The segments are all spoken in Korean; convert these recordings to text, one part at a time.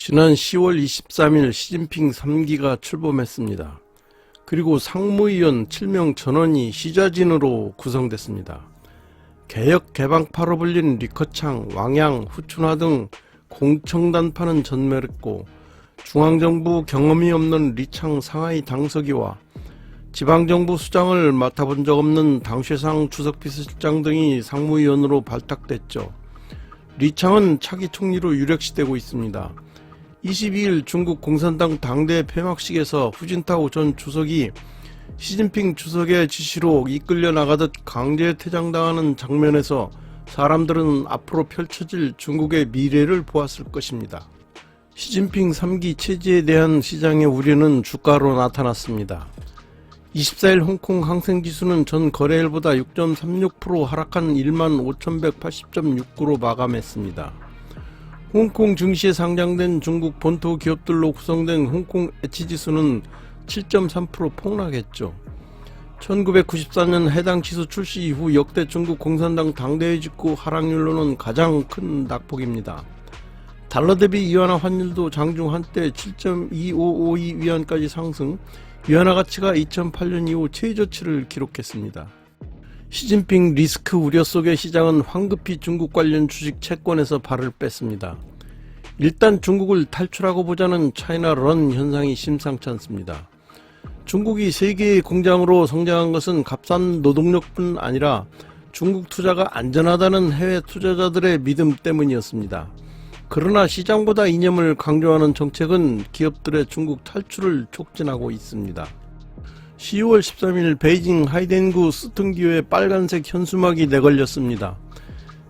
지난 10월 23일 시진핑 3기가 출범했습니다. 그리고 상무위원 7명 전원이 시자진으로 구성됐습니다. 개혁 개방파로 불린 리커창, 왕양, 후춘화 등 공청단파는 전멸했고, 중앙정부 경험이 없는 리창 상하이 당서기와 지방정부 수장을 맡아본 적 없는 당쉐상 주석비서실장 등이 상무위원으로 발탁됐죠. 리창은 차기 총리로 유력시되고 있습니다. 22일 중국 공산당 당대 폐막식에서 후진타오 전 주석이 시진핑 주석의 지시로 이끌려 나가듯 강제 퇴장당하는 장면에서 사람들은 앞으로 펼쳐질 중국의 미래를 보았을 것입니다. 시진핑 3기 체제에 대한 시장의 우려는 주가로 나타났습니다. 24일 홍콩 항생지수는 전 거래일보다 6.36% 하락한 15,180.69로 마감했습니다. 홍콩 증시에 상장된 중국 본토 기업들로 구성된 홍콩 H지수는 7.3% 폭락했죠. 1994년 해당 지수 출시 이후 역대 중국 공산당 당대회 직후 하락률로는 가장 큰 낙폭입니다. 달러 대비 위안화 환율도 장중 한때 7.2552위안까지 상승, 위안화 가치가 2008년 이후 최저치를 기록했습니다. 시진핑 리스크 우려 속에 시장은 황급히 중국 관련 주식 채권에서 발을 뺐습니다. 일단 중국을 탈출하고 보자는 차이나 런 현상이 심상치 않습니다. 중국이 세계의 공장으로 성장한 것은 값싼 노동력뿐 아니라 중국 투자가 안전하다는 해외 투자자들의 믿음 때문이었습니다. 그러나 시장보다 이념을 강조하는 정책은 기업들의 중국 탈출을 촉진하고 있습니다. 10월 13일 베이징 하이덴구 스퉁기호에 빨간색 현수막이 내걸렸습니다.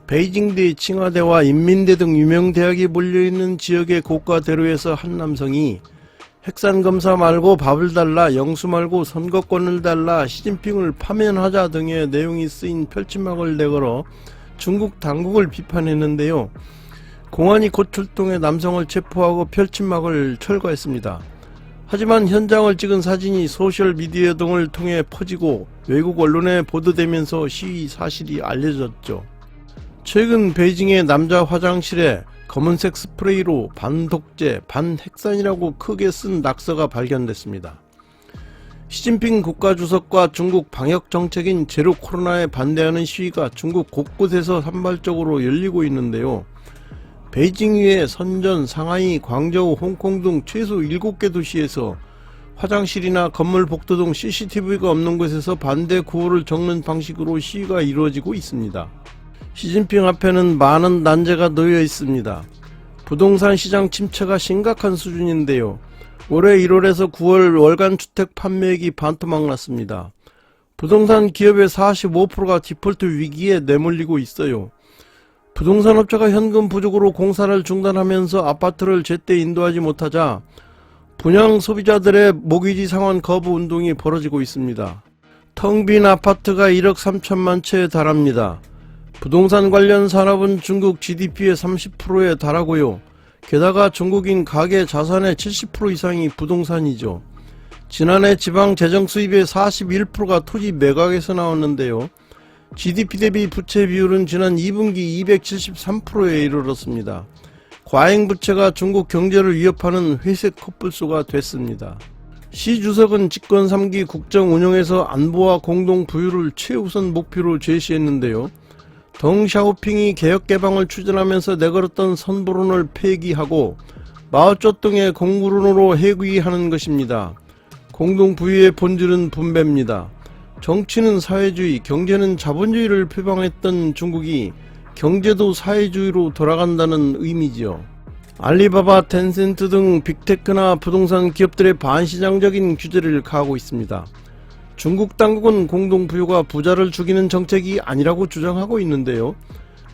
베이징대, 칭화대와 인민대 등 유명 대학이 몰려있는 지역의 고가대로에서 한 남성이 핵산검사 말고 밥을 달라, 영수 말고 선거권을 달라, 시진핑을 파면하자 등의 내용이 쓰인 펼침막을 내걸어 중국 당국을 비판했는데요. 공안이 곧 출동해 남성을 체포하고 펼침막을 철거했습니다. 하지만 현장을 찍은 사진이 소셜미디어 등을 통해 퍼지고 외국 언론에 보도되면서 시위 사실이 알려졌죠. 최근 베이징의 남자 화장실에 검은색 스프레이로 반독재, 반핵산이라고 크게 쓴 낙서가 발견됐습니다. 시진핑 국가주석과 중국 방역정책인 제로 코로나에 반대하는 시위가 중국 곳곳에서 산발적으로 열리고 있는데요. 베이징 외에 선전, 상하이, 광저우, 홍콩 등 최소 7개 도시에서 화장실이나 건물 복도 등 CCTV가 없는 곳에서 반대 구호를 적는 방식으로 시위가 이루어지고 있습니다. 시진핑 앞에는 많은 난제가 놓여 있습니다. 부동산 시장 침체가 심각한 수준인데요. 올해 1월에서 9월 월간 주택 판매액이 반토막 났습니다. 부동산 기업의 45%가 디폴트 위기에 내몰리고 있어요. 부동산 업체가 현금 부족으로 공사를 중단하면서 아파트를 제때 인도하지 못하자 분양 소비자들의 모기지 상환 거부 운동이 벌어지고 있습니다. 텅 빈 아파트가 1억 3천만 채에 달합니다. 부동산 관련 산업은 중국 GDP의 30%에 달하고요. 게다가 중국인 가계 자산의 70% 이상이 부동산이죠. 지난해 지방 재정 수입의 41%가 토지 매각에서 나왔는데요. GDP 대비 부채 비율은 지난 2분기 273%에 이르렀습니다. 과잉부채가 중국 경제를 위협하는 회색 코뿔소가 됐습니다. 시 주석은 집권 3기 국정 운영에서 안보와 공동 부유를 최우선 목표로 제시했는데요. 덩샤오핑이 개혁개방을 추진하면서 내걸었던 선보론을 폐기하고 마오쩌둥의 공구론으로 해귀하는 것입니다. 공동 부유의 본질은 분배입니다. 정치는 사회주의, 경제는 자본주의를 표방했던 중국이 경제도 사회주의로 돌아간다는 의미지요. 알리바바, 텐센트 등 빅테크나 부동산 기업들의 반시장적인 규제를 가하고 있습니다. 중국 당국은 공동부유가 부자를 죽이는 정책이 아니라고 주장하고 있는데요.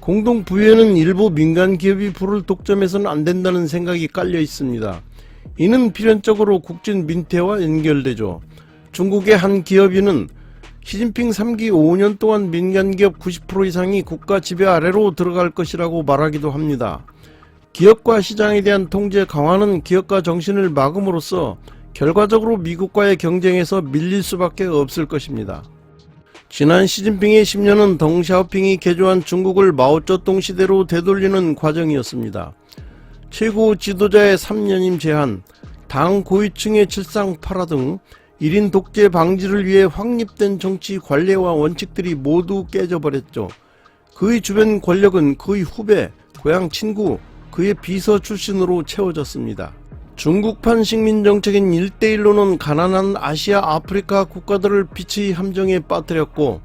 공동부유에는 일부 민간 기업이 부를 독점해서는 안 된다는 생각이 깔려 있습니다. 이는 필연적으로 국진 민폐와 연결되죠. 중국의 한 기업인은 시진핑 3기 5년 동안 민간기업 90% 이상이 국가 지배 아래로 들어갈 것이라고 말하기도 합니다. 기업과 시장에 대한 통제 강화는 기업가 정신을 막음으로써 결과적으로 미국과의 경쟁에서 밀릴 수밖에 없을 것입니다. 지난 시진핑의 10년은 덩샤오핑이 개조한 중국을 마오쩌둥 시대로 되돌리는 과정이었습니다. 최고 지도자의 3년임 제한, 당 고위층의 칠상팔화 등 1인 독재 방지를 위해 확립된 정치 관례와 원칙들이 모두 깨져버렸죠. 그의 주변 권력은 그의 후배, 고향 친구, 그의 비서 출신으로 채워졌습니다. 중국판 식민정책인 1대1로는 가난한 아시아 아프리카 국가들을 빛의 함정에 빠뜨렸고,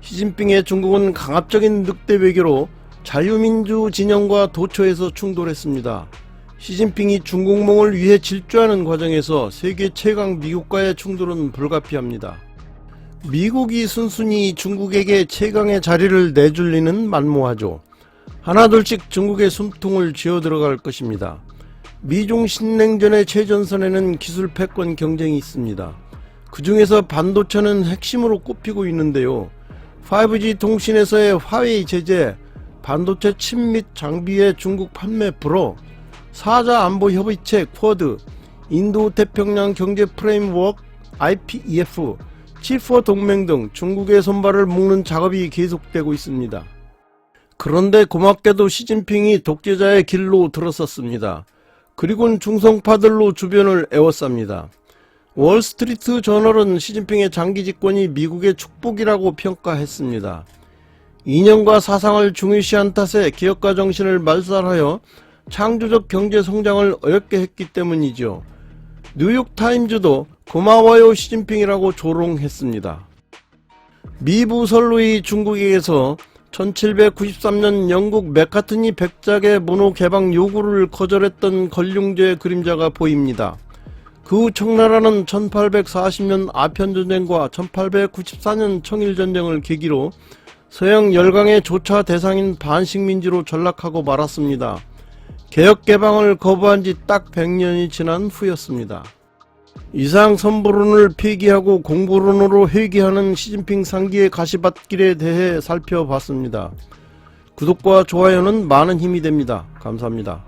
시진핑의 중국은 강압적인 늑대 외교로 자유민주 진영과 도처에서 충돌했습니다. 시진핑이 중국몽을 위해 질주하는 과정에서 세계 최강 미국과의 충돌은 불가피합니다. 미국이 순순히 중국에게 최강의 자리를 내줄 리는 만무하죠. 하나둘씩 중국의 숨통을 쥐어 들어갈 것입니다. 미중 신냉전의 최전선에는 기술 패권 경쟁이 있습니다. 그 중에서 반도체는 핵심으로 꼽히고 있는데요. 5G 통신에서의 화웨이 제재, 반도체 칩 및 장비의 중국 판매 불허, 4자 안보 협의체 쿼드, 인도 태평양 경제 프레임워크 IPEF, 칩4 동맹 등 중국의 손발을 묶는 작업이 계속되고 있습니다. 그런데 고맙게도 시진핑이 독재자의 길로 들어섰습니다. 그리고는 중성파들로 주변을 에워쌉니다. 월스트리트 저널은 시진핑의 장기 집권이 미국의 축복이라고 평가했습니다. 이념과 사상을 중요시한 탓에 기업가 정신을 말살하여 창조적 경제 성장을 어렵게 했기 때문이죠. 뉴욕타임즈도 고마워요 시진핑이라고 조롱했습니다. 미부 선루이 중국에게서 1793년 영국 맥카트니 백작의 문호 개방 요구를 거절했던 걸륭제의 그림자가 보입니다. 그 후 청나라는 1840년 아편전쟁과 1894년 청일전쟁을 계기로 서양 열강의 조차 대상인 반식민지로 전락하고 말았습니다. 개혁개방을 거부한 지 딱 100년이 지난 후였습니다. 이상 선불론을 폐기하고 공불론으로 회귀하는 시진핑 상기의 가시밭길에 대해 살펴봤습니다. 구독과 좋아요는 많은 힘이 됩니다. 감사합니다.